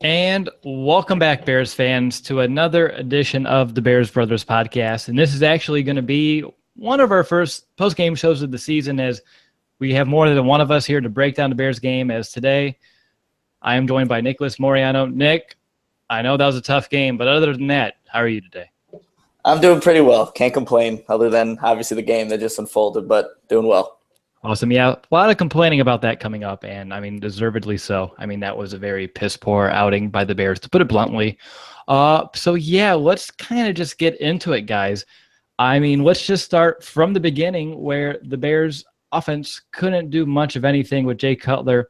And welcome back, Bears fans, to another edition of the Bears Brothers podcast. And this is actually going to be one of our first post-game shows of the season, as we have more than one of us here to break down the Bears game. As today, I am joined by Nicholas Moriano. Nick, I know that was a tough game, but other than that, how are you today? I'm doing pretty well. Can't complain, other than obviously the game that just unfolded, but doing well. Awesome. Yeah, a lot of complaining about that coming up, and I mean, deservedly so. I mean, that was a very piss-poor outing by the Bears, to put it bluntly. Let's kind of just get into it, guys. I mean, let's just start from the beginning, where the Bears offense couldn't do much of anything with Jay Cutler,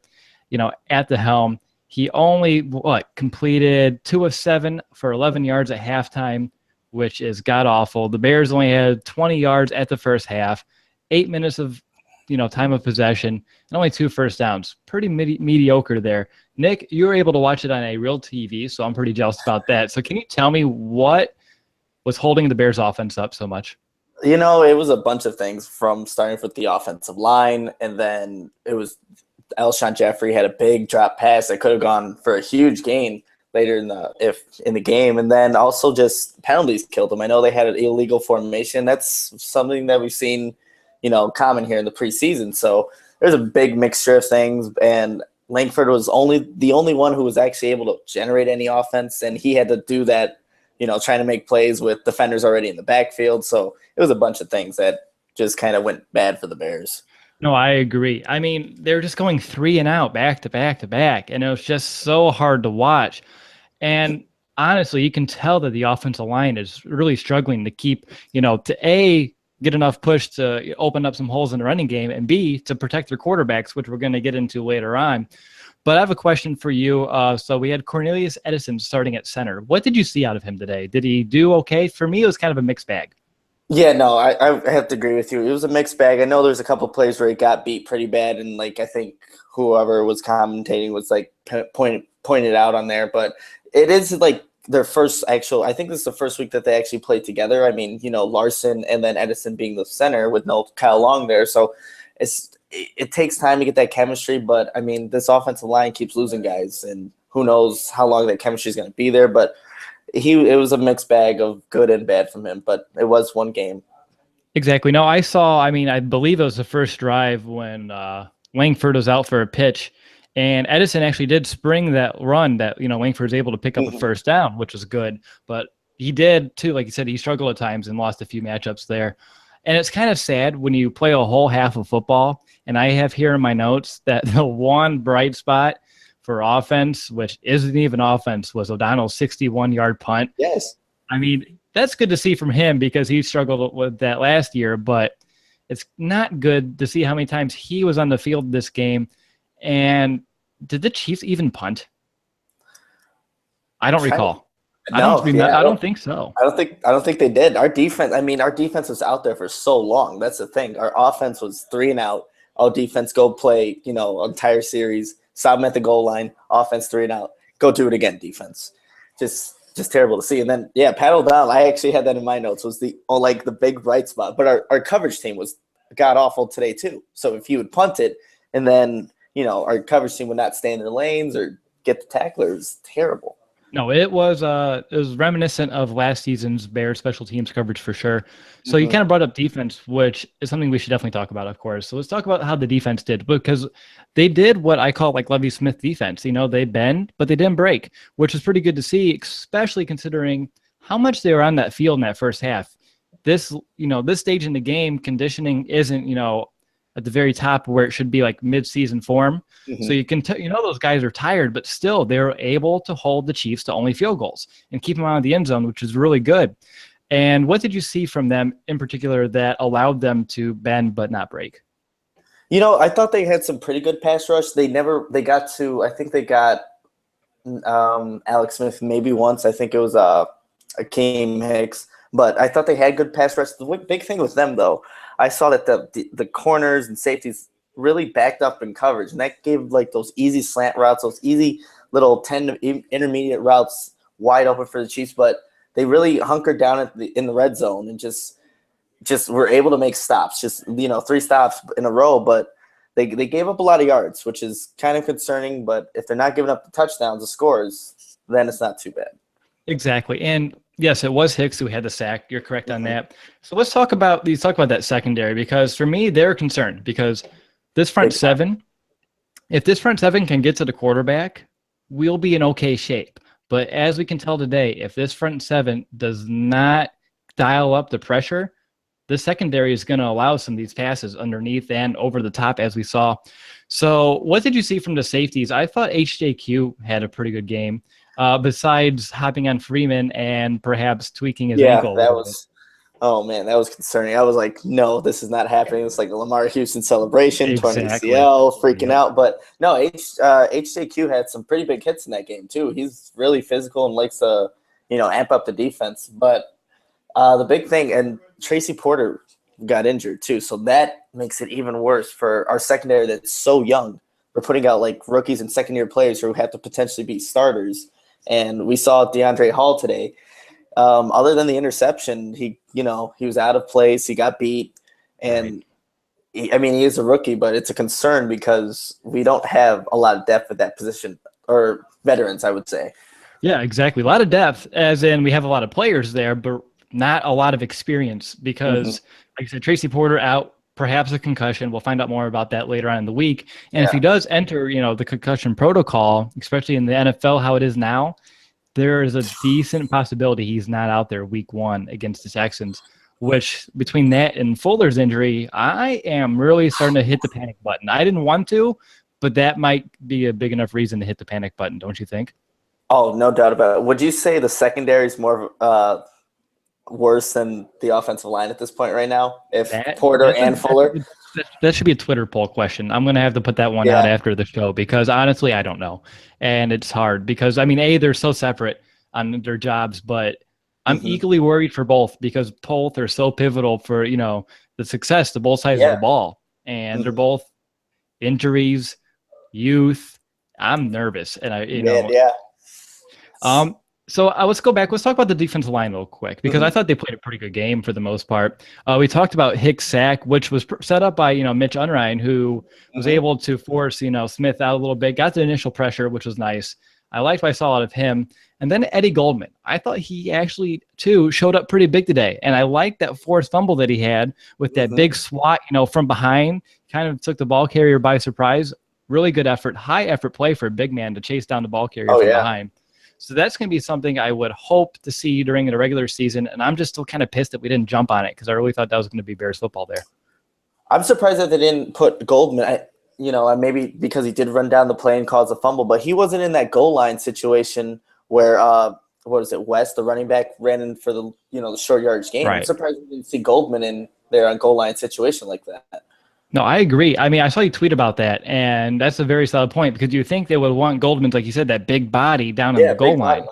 at the helm. He only, completed 2 of 7 for 11 yards at halftime, which is god-awful. The Bears only had 20 yards at the first half, 8 minutes of time of possession, and only 2 first downs. Pretty mediocre there. Nick, you were able to watch it on a real TV, so I'm pretty jealous about that. So can you tell me what was holding the Bears offense up so much? It was a bunch of things, from starting with the offensive line, and then it was Alshon Jeffrey had a big drop pass that could have gone for a huge gain later in the game, and then also just penalties killed them. I know they had an illegal formation. That's something that we've seen common here in the preseason. So there's a big mixture of things, and Langford was the only one who was actually able to generate any offense, and he had to do that, trying to make plays with defenders already in the backfield. So it was a bunch of things that just kind of went bad for the Bears. No, I agree. I mean, they're just going 3 and out, back to back to back, and it was just so hard to watch. And honestly, you can tell that the offensive line is really struggling to keep, get enough push to open up some holes in the running game, and B, to protect their quarterbacks, which we're going to get into later on. But I have a question for you. So we had Cornelius Edison starting at center. What did you see out of him today? Did he do okay? For me, it was kind of a mixed bag. Yeah, no, I have to agree with you. It was a mixed bag. I know there's a couple plays where he got beat pretty bad, and I think whoever was commentating was pointed out on there. But it is their first I think this is the first week that they actually played together. I mean, Larson and then Edison being the center with no Kyle Long there. So it takes time to get that chemistry, but I mean, this offensive line keeps losing guys, and who knows how long that chemistry is going to be there. But it was a mixed bag of good and bad from him, but it was one game. Exactly. No, I believe it was the first drive when Langford was out for a pitch, and Edison actually did spring that run that, Langford was able to pick up a first down, which was good. But he did, too, like you said, he struggled at times and lost a few matchups there. And it's kind of sad when you play a whole half of football, and I have here in my notes that the one bright spot for offense, which isn't even offense, was O'Donnell's 61-yard punt. Yes. I mean, that's good to see from him because he struggled with that last year, but it's not good to see how many times he was on the field this game. And did the Chiefs even punt? I don't recall. I don't think so. I don't think they did. Our defense was out there for so long. That's the thing. Our offense was 3 and out. Our defense go play, entire series, stop them at the goal line, offense 3 and out. Go do it again, defense. Just terrible to see. And then paddle down. I actually had that in my notes, was the big bright spot. But our coverage team was god awful today too. So if you would punt it and then our coverage team would not stay in their lanes or get the tackler, it was terrible. No, it was reminiscent of last season's Bears special teams coverage for sure. So you kind of brought up defense, which is something we should definitely talk about, of course. So let's talk about how the defense did, because they did what I call Lovie Smith defense. They bend, but they didn't break, which is pretty good to see, especially considering how much they were on that field in that first half. This stage in the game, conditioning isn't, at the very top where it should be mid-season form. So you can those guys are tired, but still they were able to hold the Chiefs to only field goals and keep them out of the end zone, which is really good. And what did you see from them in particular that allowed them to bend but not break? I thought they had some pretty good pass rush. I think they got Alex Smith maybe once. I think it was Akeem Hicks, but I thought they had good pass rush. The big thing with them, though, I saw that the corners and safeties really backed up in coverage, and that gave those easy slant routes, those easy little 10 intermediate routes wide open for the Chiefs. But they really hunkered down in the red zone and just were able to make stops, 3 stops in a row. But they gave up a lot of yards, which is kind of concerning. But if they're not giving up the touchdowns, the scores, then it's not too bad. Exactly. And yes, it was Hicks who had the sack. You're correct on Mm-hmm. that. So let's talk about that secondary, because for me, they're concerned because this front Big time. seven, if this front seven can get to the quarterback, we'll be in okay shape. But as we can tell today, if this front seven does not dial up the pressure, the secondary is going to allow some of these passes underneath and over the top, as we saw. So what did you see from the safeties? I thought HJQ had a pretty good game, besides hopping on Freeman and perhaps tweaking his Yeah, ankle a that little bit. was. Oh man, that was concerning. I was like, no, this is not happening. It's like a Lamar Houston celebration, torn Exactly. ACL, freaking Yep. out. But no, HJQ had some pretty big hits in that game too. He's really physical and likes to, amp up the defense. But the big thing, and Tracy Porter got injured too, so that makes it even worse for our secondary that's so young. We're putting out like rookies and second-year players who have to potentially be starters. And we saw DeAndre Hall today. Other than the interception, he was out of place. He got beat, Right. and he is a rookie, but it's a concern because we don't have a lot of depth at that position, or veterans, I would say. Yeah, exactly. A lot of depth, as in we have a lot of players there, but not a lot of experience Mm-hmm. because, like I said, Tracy Porter out, perhaps a concussion. We'll find out more about that later on in the week. And if Yeah. he does enter, the concussion protocol, especially in the NFL, how it is now, there is a decent possibility he's not out there week 1 against the Texans, which between that and Fuller's injury, I am really starting to hit the panic button. I didn't want to, but that might be a big enough reason to hit the panic button, don't you think? Oh, no doubt about it. Would you say the secondary is more worse than the offensive line at this point right now? If That Porter that's a and Fuller? that should be a Twitter poll question. I'm gonna have to put that one out Yeah. after the show because honestly, I don't know, and it's hard because I mean, they're so separate on their jobs, but I'm Mm-hmm. equally worried for both because both are so pivotal for the success to both sides of the Yeah. ball, and they're Mm-hmm. both injuries, youth. I'm nervous, and Man, yeah. um, so let's go back. Let's talk about the defensive line real quick because I Mm-hmm. thought they played a pretty good game for the most part. We talked about Hicks' sack, which was set up by Mitch Unrein, who was Mm-hmm. able to force Smith out a little bit, got the initial pressure, which was nice. I liked what I saw out of him. And then Eddie Goldman, I thought he actually too showed up pretty big today, and I liked that forced fumble that he had with that Mm-hmm. big swat, from behind, kind of took the ball carrier by surprise. Really good effort, high effort play for a big man to chase down the ball carrier Oh from yeah. behind. So that's going to be something I would hope to see during the regular season. And I'm just still kind of pissed that we didn't jump on it because I really thought that was going to be Bears football there. I'm surprised that they didn't put Goldman. Maybe because he did run down the play and cause a fumble, but he wasn't in that goal line situation where what is it, West, the running back, ran in for the short yardage game. I'm Right. surprised we didn't see Goldman in there on goal line situation like that. No, I agree. I mean, I saw you tweet about that, and that's a very solid point because you think they would want Goldman, like you said, that big body down on Yeah, the goal big body. line.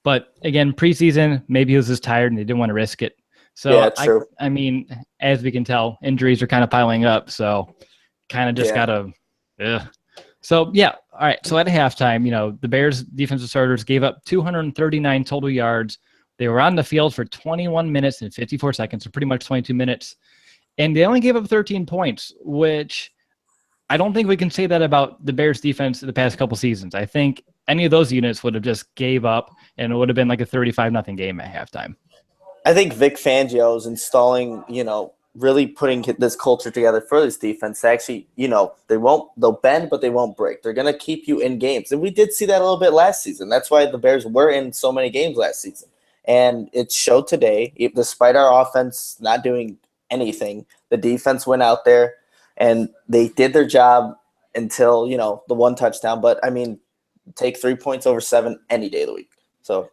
But again, preseason, maybe he was just tired and they didn't want to risk it. Yeah, So true. I mean, as we can tell, injuries are kind of piling up. So kind of just Yeah. gotta. Ugh. So yeah, all right. So at halftime, the Bears defensive starters gave up 239 total yards. They were on the field for 21 minutes and 54 seconds, so pretty much 22 minutes, and they only gave up 13 points, which I don't think we can say that about the Bears defense in the past couple seasons. I think any of those units would have just gave up, and it would have been like a 35-0 game at halftime. I think Vic Fangio is installing, really putting this culture together for this defense. Actually, they'll bend, but they won't break. They're going to keep you in games. And we did see that a little bit last season. That's why the Bears were in so many games last season. And it showed today, despite our offense not doing anything, the defense went out there and they did their job until, the one touchdown. But, take 3 points over 7 any day of the week. So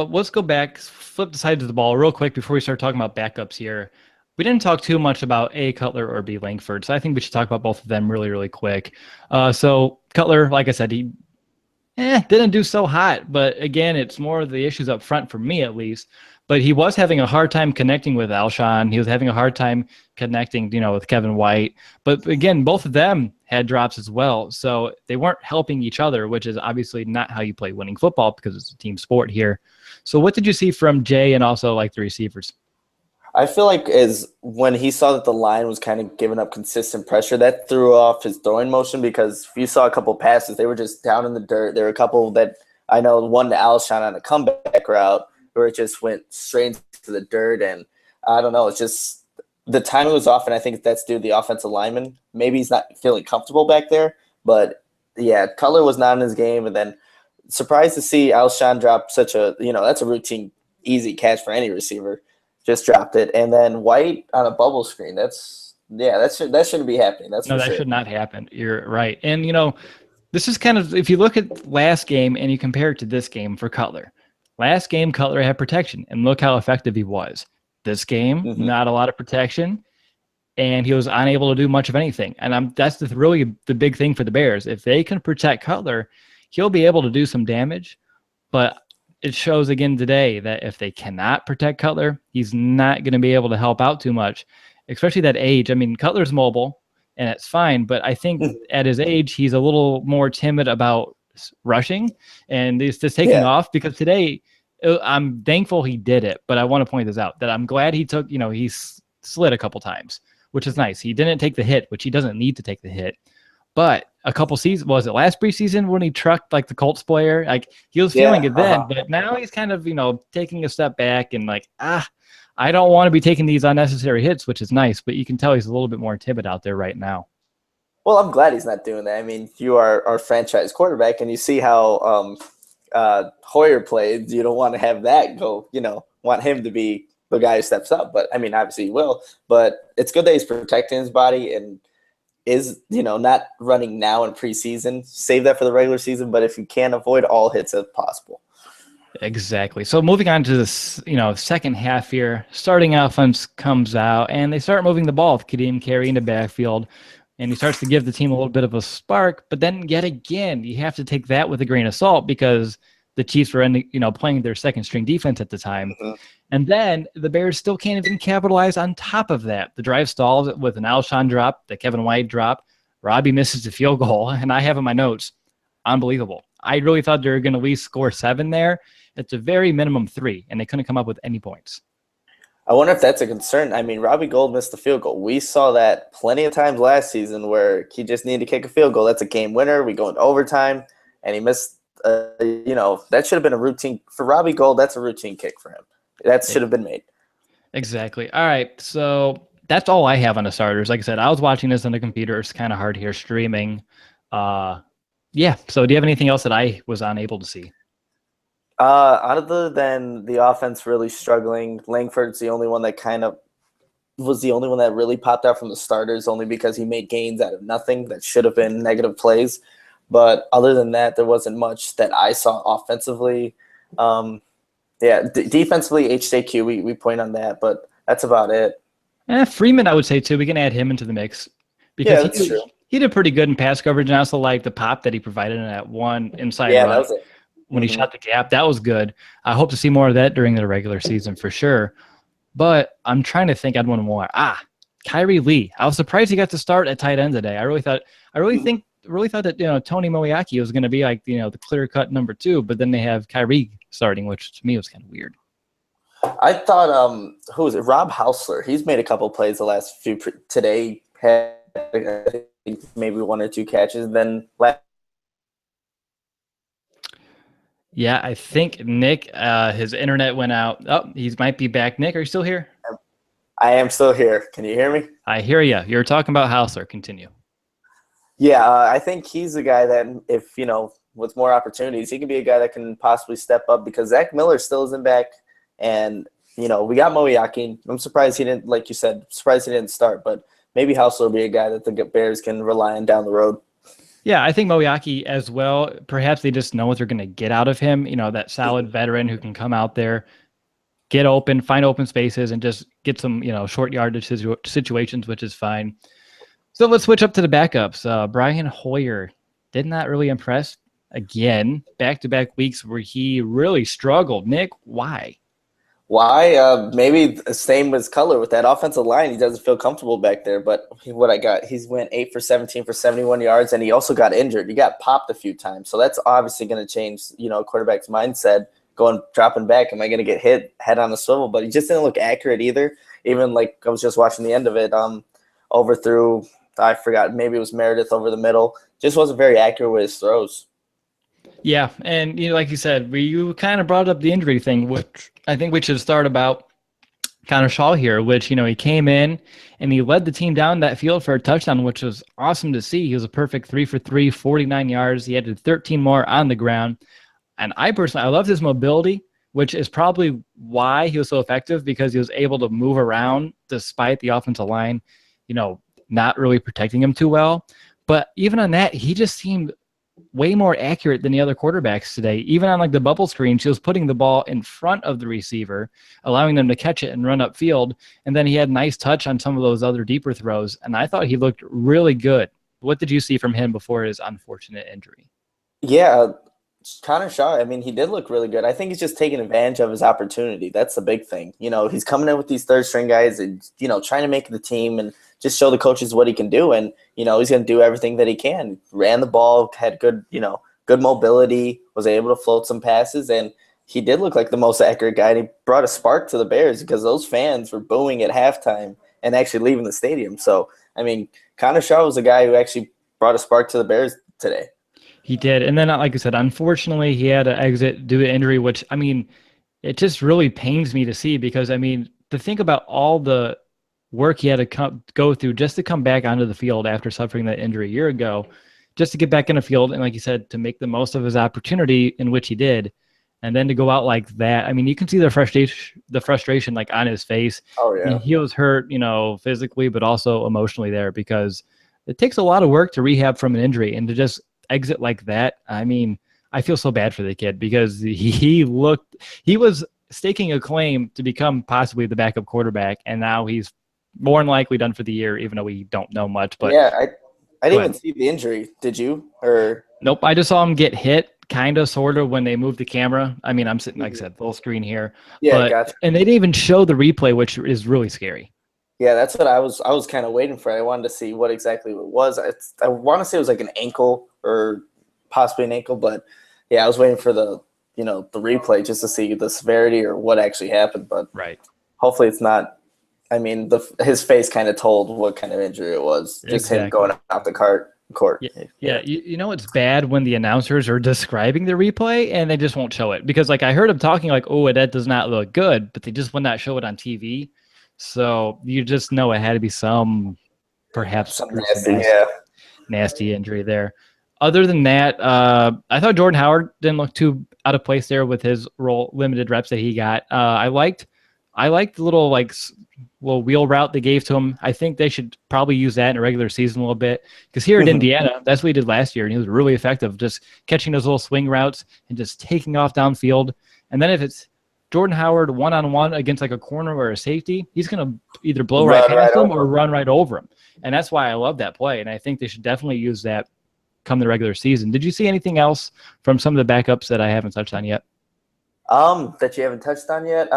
let's go back, flip the sides of the ball real quick before we start talking about backups here. We didn't talk too much about A. Cutler or B. Langford, so I think we should talk about both of them really, really quick. So Cutler, like I said, he didn't do so hot, but again, it's more of the issues up front for me at least. But he was having a hard time connecting with Alshon. He was having a hard time connecting, with Kevin White. But again, both of them had drops as well. So they weren't helping each other, which is obviously not how you play winning football because it's a team sport here. So what did you see from Jay and also like the receivers? I feel like is when he saw that the line was kind of giving up consistent pressure, that threw off his throwing motion because if you saw a couple passes, they were just down in the dirt. There were a couple that I know, one to Alshon on a comeback route where it just went straight into the dirt. And I don't know, it's just the timing was off, and I think that's due to the offensive lineman. Maybe he's not feeling comfortable back there, but yeah, Cutler was not in his game. And then surprised to see Alshon drop such a, that's a routine, easy catch for any receiver. Just dropped it, and then White on a bubble screen. That shouldn't be happening. That's No, for that sure. should not happen. You're right. And, this is kind of, if you look at last game and you compare it to this game for Cutler, last game, Cutler had protection, and look how effective he was. This game, Mm-hmm. not a lot of protection, and he was unable to do much of anything. And that's really the big thing for the Bears. If they can protect Cutler, he'll be able to do some damage, but it shows again today that if they cannot protect Cutler, he's not going to be able to help out too much, especially that age. I mean, Cutler's mobile and it's fine, but I think at his age, he's a little more timid about rushing and he's just taking Yeah. off because today I'm thankful he did it, but I want to point this out that I'm glad he took, he slid a couple times, which is nice. He didn't take the hit, which he doesn't need to take the hit. But a couple seasons, was it last preseason when he trucked like the Colts player? Like he was feeling it then, but now he's kind of, taking a step back and like, I don't want to be taking these unnecessary hits, which is nice, but you can tell he's a little bit more timid out there right now. Well, I'm glad he's not doing that. I mean, you are our franchise quarterback, and you see how Hoyer played. You don't want to have that go, want him to be the guy who steps up. But, I mean, obviously he will. But it's good that he's protecting his body and is, not running now in preseason. Save that for the regular season, but if you can, avoid all hits if possible. Exactly. So moving on to this, second half here, starting offense comes out and they start moving the ball with Kadeem Carey in the backfield, and he starts to give the team a little bit of a spark. But then yet again, you have to take that with a grain of salt because the Chiefs were playing their second string defense at the time. Mm-hmm. And then the Bears still can't even capitalize on top of that. The drive stalls with an Alshon drop, the Kevin White drop. Robbie misses the field goal, and I have in my notes, unbelievable. I really thought they were going to at least score 7 there. It's a very minimum 3, and they couldn't come up with any points. I wonder if that's a concern. I mean, Robbie Gould missed the field goal. We saw that plenty of times last season where he just needed to kick a field goal. That's a game winner. We go into overtime, and he missed, that should have been a routine. For Robbie Gould, that's a routine kick for him. That should have been made. Exactly. All right, so that's all I have on the starters. Like I said, I was watching this on the computer. It's kind of hard here streaming. Yeah, so do you have anything else that I was unable to see? Other than the offense really struggling, Langford's the only one that kind of was the only one that really popped out from the starters, only because he made gains out of nothing that should have been negative plays. But other than that, there wasn't much that I saw offensively. Defensively, HJQ, we point on that, but that's about it. Freeman, I would say, too. We can add him into the mix because that's true. He did pretty good in pass coverage, and I also like the pop that he provided in that one inside run. That was it. When he shot the gap, that was good. I hope to see more of that during the regular season for sure. But I'm trying to think I'd want more. Kyrie Lee. I was surprised he got to start at tight end today. I really thought that Tony Moeaki was going to be like the clear cut number 2, but then they have Kyrie starting, which to me was kind of weird. I thought who was it? Rob Hausler. He's made a couple plays the last few today. Had maybe 1 or 2 catches. Then yeah, I think Nick, his internet went out. Oh, he might be back. Nick, are you still here? I am still here. Can you hear me? I hear you. You're talking about Hausler. Continue. Yeah, I think he's a guy that if, with more opportunities, he could be a guy that can possibly step up because Zach Miller still isn't back. And, we got Moeaki. I'm surprised he didn't, like you said, surprised he didn't start. But maybe Hausler will be a guy that the Bears can rely on down the road. Yeah, I think Moeaki as well. Perhaps they just know what they're going to get out of him. That solid veteran who can come out there, get open, find open spaces, and just get some, short yardage situations, which is fine. So let's switch up to the backups. Brian Hoyer did not really impress again. Back-to-back weeks where he really struggled. Nick, why? Why? Maybe the same as Cutler with that offensive line. He doesn't feel comfortable back there. But what I got, he's went 8 for 17 for 71 yards, and he also got injured. He got popped a few times. So that's obviously going to change, quarterback's mindset, dropping back. Am I going to get hit head on the swivel? But he just didn't look accurate either. even like I was just watching the end of it, overthrew, I forgot, maybe it was Meredith over the middle. Just wasn't very accurate with his throws. Yeah, and like you said, you kind of brought up the injury thing, which I think we should start about Connor Shaw here, which he came in and he led the team down that field for a touchdown, which was awesome to see. He was a perfect 3 for 3, 49 yards. He added 13 more on the ground. And I personally, I loved his mobility, which is probably why he was so effective, because he was able to move around despite the offensive line, not really protecting him too well. But even on that, he just seemed way more accurate than the other quarterbacks today. Even on like the bubble screen, she was putting the ball in front of the receiver, allowing them to catch it and run upfield. And then he had a nice touch on some of those other deeper throws. And I thought he looked really good. What did you see from him before his unfortunate injury? Yeah, Connor Shaw, I mean, he did look really good. I think he's just taking advantage of his opportunity. That's the big thing. He's coming in with these third string guys and, trying to make the team and just show the coaches what he can do. And, he's going to do everything that he can. Ran the ball, had good, good mobility, was able to float some passes. And he did look like the most accurate guy. And he brought a spark to the Bears because those fans were booing at halftime and actually leaving the stadium. So, I mean, Connor Shaw was a guy who actually brought a spark to the Bears today. He did. And then, like I said, unfortunately, he had to exit due to injury, which, I mean, it just really pains me to see because, I mean, to think about all the work he had to go through just to come back onto the field after suffering that injury a year ago, just to get back in the field and, like you said, to make the most of his opportunity, in which he did, and then to go out like that. I mean, you can see the frustration like on his face. Oh, yeah. And he was hurt, physically, but also emotionally there, because it takes a lot of work to rehab from an injury, and to just exit like that. I mean, I feel so bad for the kid because he was staking a claim to become possibly the backup quarterback, and now he's more than likely done for the year, even though we don't know much. But yeah, I didn't even see the injury. Did you? Or nope, I just saw him get hit, kind of, sort of, when they moved the camera. I mean, I'm sitting, like I said, full screen here. Yeah, gotcha. And they didn't even show the replay, which is really scary. Yeah, that's what I was kind of waiting for. I wanted to see what exactly it was. I want to say it was like an ankle or possibly an ankle, but yeah, I was waiting for the replay just to see the severity or what actually happened. But right, hopefully it's not. I mean, his face kind of told what kind of injury it was. Just him going out the court. Yeah. It's bad when the announcers are describing the replay and they just won't show it, because like I heard him talking like, oh, that does not look good, but they just would not show it on TV. So you just know it had to be perhaps some nasty injury there. Other than that, I thought Jordan Howard didn't look too out of place there with his limited reps that he got. I liked the little wheel route they gave to him. I think they should probably use that in a regular season a little bit, because here at Indiana, that's what he did last year, and he was really effective, just catching those little swing routes and just taking off downfield. And then if it's Jordan Howard one-on-one against like a corner or a safety, he's going to either blow right past him or run right over him. And that's why I love that play, and I think they should definitely use that come the regular season. Did you see anything else from some of the backups that I haven't touched on yet? That you haven't touched on yet?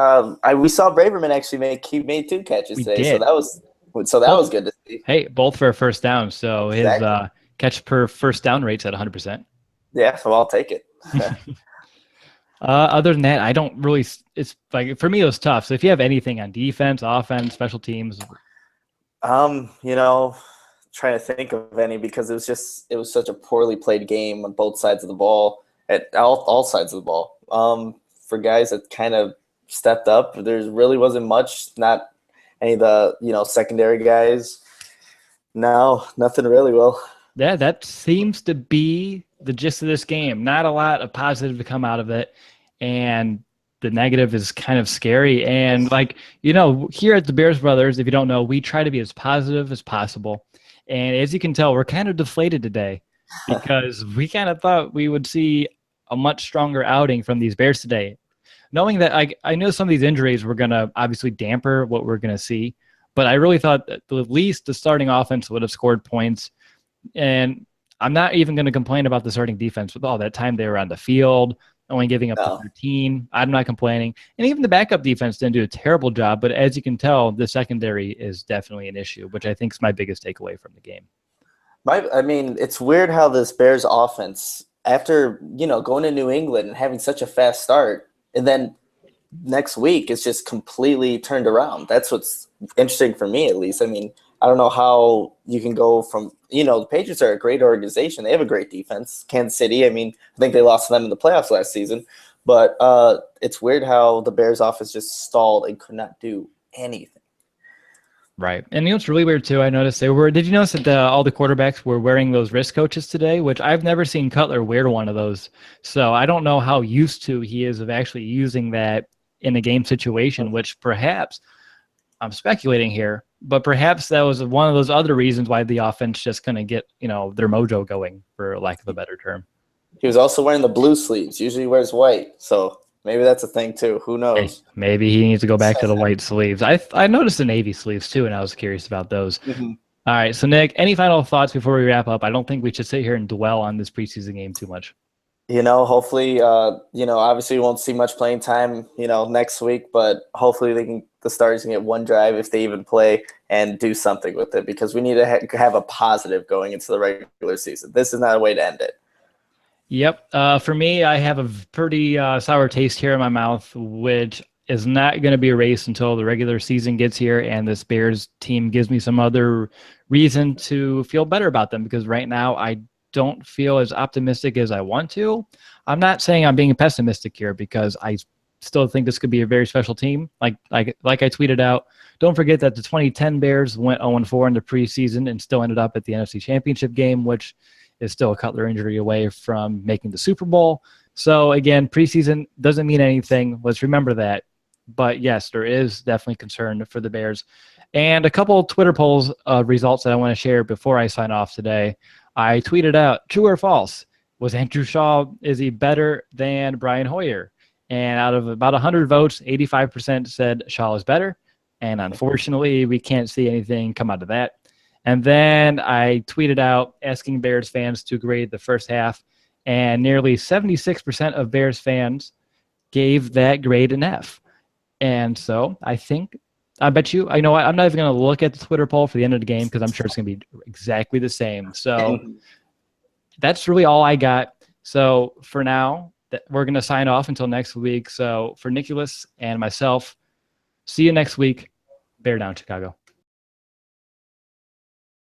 We saw Braverman actually made 2 catches today, so that was good to see. Hey, both for a first down, so his catch per first down rate's at 100%. Yeah, so I'll take it. Other than that, I don't really. It's like, for me, it was tough. So if you have anything on defense, offense, special teams, trying to think of any, because it was such a poorly played game on both sides of the ball, at all sides of the ball. For guys that kind of stepped up, there really wasn't much. Not any of the secondary guys. No, nothing really. Well, yeah, that seems to be the gist of this game. Not a lot of positive to come out of it, and the negative is kind of scary. And here at the Bears Brothers, if you don't know, we try to be as positive as possible. And as you can tell, we're kind of deflated today because we kind of thought we would see a much stronger outing from these Bears today. Knowing that I know some of these injuries were going to obviously damper what we're going to see, but I really thought that at least the starting offense would have scored points. And I'm not even going to complain about the starting defense with all that time they were on the field, only giving up to 13. I'm not complaining. And even the backup defense didn't do a terrible job, but as you can tell, the secondary is definitely an issue, which I think is my biggest takeaway from the game. I mean, it's weird how this Bears offense, after going to New England and having such a fast start, and then next week it's just completely turned around. That's what's interesting for me, at least. I mean, I don't know how you can go from, the Patriots are a great organization. They have a great defense. Kansas City, I mean, I think they lost to them in the playoffs last season. But it's weird how the Bears offense just stalled and could not do anything. Right. And you know what's really weird too? I noticed did you notice that all the quarterbacks were wearing those wrist coaches today, which I've never seen Cutler wear one of those. So I don't know how used to he is of actually using that in a game situation, which perhaps I'm speculating here, but perhaps that was one of those other reasons why the offense just couldn't get, their mojo going, for lack of a better term. He was also wearing the blue sleeves. Usually he wears white. So maybe that's a thing too. Who knows? Hey, maybe he needs to go back to the white sleeves. I noticed the navy sleeves too, and I was curious about those. Mm-hmm. All right, so Nick, any final thoughts before we wrap up? I don't think we should sit here and dwell on this preseason game too much. Hopefully, obviously we won't see much playing time, next week, but hopefully the starters can get one drive if they even play and do something with it, because we need to have a positive going into the regular season. This is not a way to end it. Yep. For me, I have a pretty sour taste here in my mouth, which is not going to be erased until the regular season gets here and this Bears team gives me some other reason to feel better about them, because right now I don't feel as optimistic as I want to. I'm not saying I'm being pessimistic here, because I still think this could be a very special team. Like I tweeted out, don't forget that the 2010 Bears went 0-4 in the preseason and still ended up at the NFC Championship game, which is still a Cutler injury away from making the Super Bowl. So again, preseason doesn't mean anything. Let's remember that. But yes, there is definitely concern for the Bears. And a couple of Twitter polls results that I want to share before I sign off today. I tweeted out, true or false, was Andrew Shaw, is he better than Brian Hoyer? And out of about 100 votes, 85% said Shaw is better. And unfortunately, we can't see anything come out of that. And then I tweeted out asking Bears fans to grade the first half, and nearly 76% of Bears fans gave that grade an F. And so I bet you, I'm not even going to look at the Twitter poll for the end of the game, because I'm sure it's going to be exactly the same. So that's really all I got. So for now, we're going to sign off until next week. So for Nicholas and myself, see you next week. Bear down, Chicago.